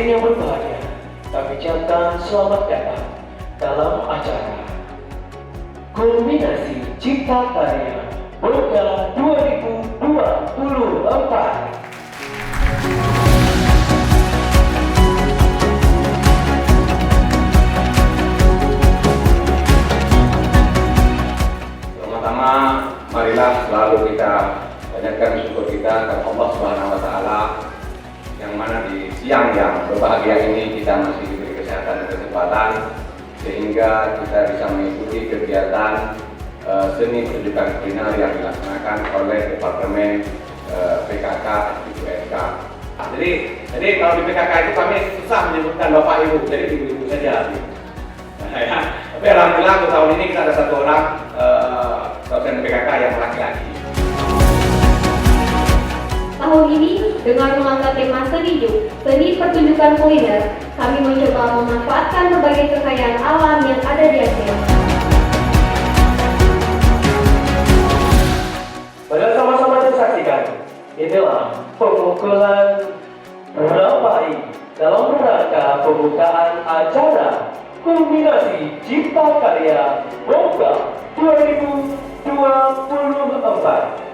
Hadirin yang berbahagia, kami ucapkan selamat datang dalam acara Kulminasi Cipta Karya Bongga 2024. Pertama, marilah selalu kita banyakkan syukur kita kepada Allah Subhanahu wa Ta'ala, yang mana di siang yang berbahagia ini kita masih diberi kesehatan dan kesempatan sehingga kita bisa mengikuti kegiatan seni pertunjukan kuliner yang dilaksanakan oleh Departemen PKK FIPUSK. Jadi kalau di PKK itu kami susah menyebutkan Bapak Ibu, jadi Ibu-Ibu saja. Tapi alhamdulillah untuk tahun ini kita ada satu orang dosen PKK yang laki-laki. Tahun ini dengan mengangkat tema seni pertunjukan kuliner, kami mencoba memanfaatkan berbagai kekayaan alam yang ada di Aceh. Pada sama-sama disaksikan, inilah pemukulan Rapai dalam rangka pembukaan acara Kulminasi Cipta Karya Bongga 2024.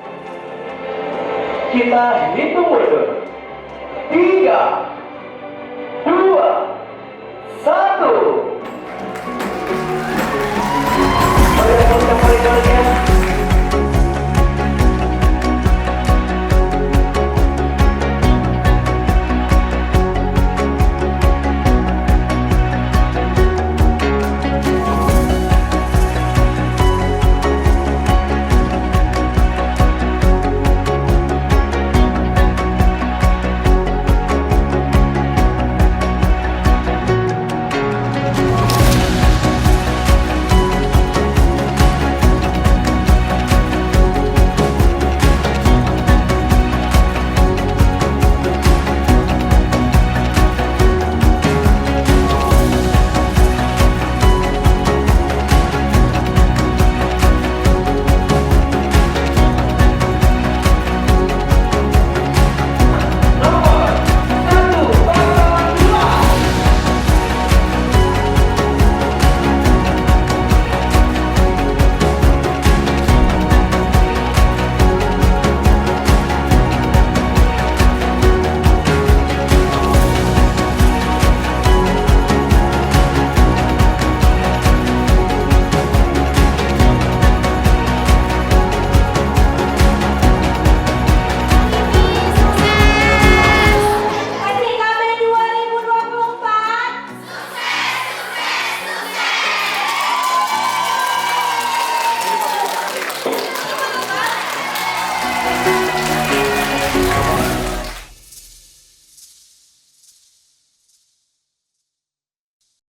Kita hitung mundur. 3,